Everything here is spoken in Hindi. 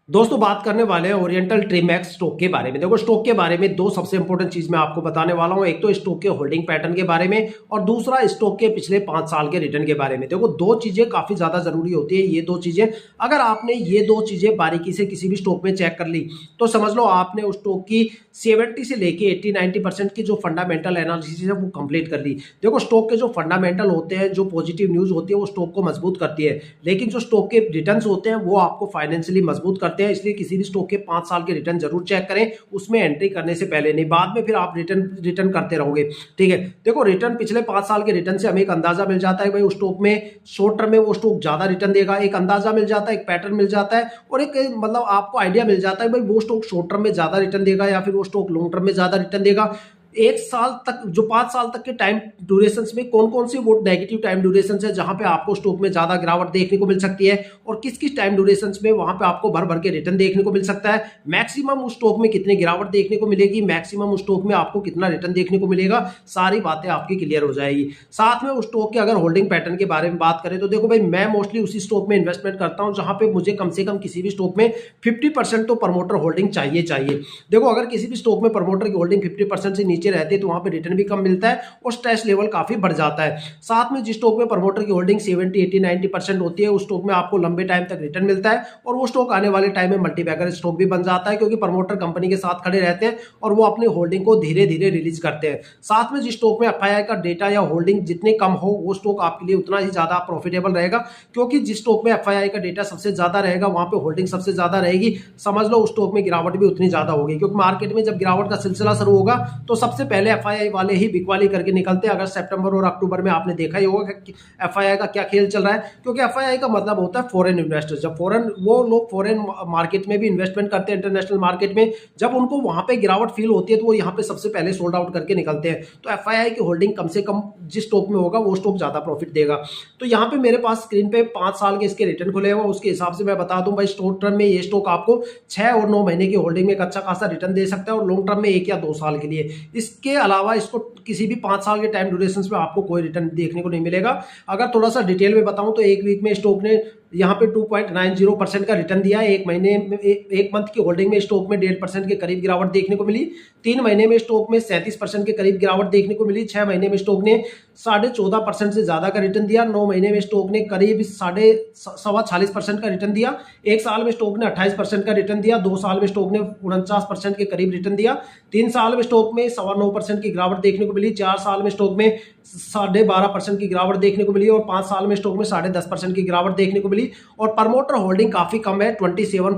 दोस्तों बात करने वाले हैं ओरिएंटल ट्रिमैक्स स्टॉक के बारे में। देखो स्टॉक के बारे में दो सबसे इंपॉर्टेंट चीज मैं आपको बताने वाला हूं। एक तो स्टॉक के होल्डिंग पैटर्न के बारे में और दूसरा स्टॉक के पिछले 5 साल के रिटर्न के बारे में। देखो दो चीजें काफी ज्यादा जरूरी होती है। ये दो चीजें अगर आपने ये दो चीजें बारीकी से किसी भी स्टॉक में चेक कर ली तो समझ लो आपने उस स्टॉक की 70 से लेके 80-90% की जो फंडामेंटल एनालिसिस है वो कंप्लीट कर ली। देखो स्टॉक के जो फंडामेंटल होते हैं, जो पॉजिटिव न्यूज होती है वो स्टॉक को मजबूत करती है, लेकिन जो स्टॉक के रिटर्न्स होते हैं वो आपको फाइनेंशियली मजबूत करते हैं। इसलिए किसी भी स्टॉक के 5 साल के रिटर्न जरूर चेक करें, उसमें एंट्री करने से पहले, नहीं बाद में फिर आप रिटर्न करते रहोगे। ठीक है, देखो रिटर्न पिछले 5 साल के रिटर्न से हमें एक अंदाजा मिल जाता है भाई उस स्टॉक में शॉर्ट टर्म में वो स्टॉक ज्यादा रिटर्न देगा। एक अंदाजा मिल जाता है, एक पैटर्न मिल जाता है और एक मतलब आपको आइडिया मिल जाता है भाई वो स्टॉक शॉर्ट टर्म में ज्यादा रिटर्न देगा या फिर वो स्टॉक लॉन्ग टर्म में ज्यादा रिटर्न देगा। 1 साल तक जो 5 साल तक के टाइम ड्यूरेशन में कौन कौन सी वो नेगेटिव टाइम ड्यूरेशन है जहां पे आपको स्टॉक में ज्यादा गिरावट देखने को मिल सकती है और किस किस टाइम ड्यूरेशन में वहां पे आपको भर भर के रिटर्न देखने को मिल सकता है। मैक्सिमम उस स्टॉक में कितनी गिरावट देखने को मिलेगी, मैक्सिमम उस स्टॉक में आपको कितना रिटर्न देखने को मिलेगा, सारी बातें आपकी क्लियर हो जाएगी। साथ में उस स्टॉक के अगर होल्डिंग पैटर्न के बारे में बात करें तो देखो भाई मैं मोस्टली उसी स्टॉक में इन्वेस्टमेंट करता हूं जहां पे मुझे कम से कम किसी भी स्टॉक में 50% तो प्रमोटर होल्डिंग चाहिए। देखो अगर किसी भी स्टॉक में प्रमोटर की होल्डिंग 50% से नीचे रहती है तो वहां पे रिटर्न भी कम मिलता है और स्ट्रेस लेवल काफी बढ़ जाता है। साथ में जिस स्टॉक में प्रमोटर की होल्डिंग 70, 80, 90% होती है उस स्टॉक में आपको लंबे टाइम तक रिटर्न मिलता है और वो स्टॉक आने वाले टाइम में मल्टीबैगर स्टॉक भी बन जाता है क्योंकि प्रमोटर कंपनी के साथ खड़े रहते हैं और वो अपनी होल्डिंग को धीरे धीरे रिलीज करते हैं। साथ में जिस स्टॉक में एफआईआई का डेटा या होल्डिंग जितने कम हो वो स्टॉक आपके लिए उतना ही ज्यादा प्रॉफिटेबल रहेगा, क्योंकि जिस स्टॉक में एफआईआई का डेटा सबसे ज्यादा रहेगा वहां पे होल्डिंग सबसे ज्यादा रहेगी। समझ लो उस स्टॉक में गिरावट भी उतनी ज्यादा होगी, क्योंकि मार्केट में जब गिरावट का सिलसिला शुरू होगा तो सबसे पहले एफआईआई वाले ही बिकवाली करके निकलते हैं। अगर सितंबर और अक्टूबर में आपने देखा ही होगा कि एफआईआई का क्या खेल चल रहा है, क्योंकि एफआईआई का मतलब होता है फॉरेन इन्वेस्टर्स। जब वो लोग फॉरेन मार्केट में भी इन्वेस्टमेंट करते हैं, इंटरनेशनल मार्केट में, जब उनको वहां पे गिरावट फील होती है तो वो यहाँ पे सबसे पहले सोल्ड आउट करके निकलते हैं। तो एफआईआई की होल्डिंग कम से कम जिस स्टॉक में होगा वो स्टॉक ज्यादा प्रॉफिट देगा। तो यहाँ पे मेरे पास स्क्रीन पे 5 साल के इसके रिटर्न खुले हुए, उसके हिसाब से मैं बता दूं भाई शॉर्ट टर्म में ये स्टॉक आपको 6 और 9 महीने की होल्डिंग में एक अच्छा खासा रिटर्न दे सकता है और लॉन्ग टर्म में 1 या 2 साल के लिए। इसके अलावा इसको किसी भी 5 साल के टाइम ड्यूरेशन में आपको कोई रिटर्न देखने को नहीं मिलेगा। अगर थोड़ा सा डिटेल में बताऊं तो एक वीक में स्टॉक ने यहाँ पे 2.90% का रिटर्न दिया है। एक महीने में एक मंथ की होल्डिंग में स्टॉक में 1.5% के करीब गिरावट देखने को मिली। 3 महीने में स्टॉक में 37% के करीब गिरावट देखने को मिली। 6 महीने में स्टॉक ने 14.5% से ज्यादा का रिटर्न दिया। 9 महीने में स्टॉक ने करीब 46% का रिटर्न दिया। 1 साल में स्टॉक ने 28% का रिटर्न दिया। 2 साल में स्टॉक ने 49% के करीब रिटर्न दिया। 3 साल में स्टॉक में 9.25% की गिरावट देखने को मिली। 4 साल में स्टॉक में 12.5% की गिरावट देखने को मिली और 5 साल में स्टॉक में 10.5% की गिरावट देखने को मिली। और प्रमोटर होल्डिंग काफी कम है, 27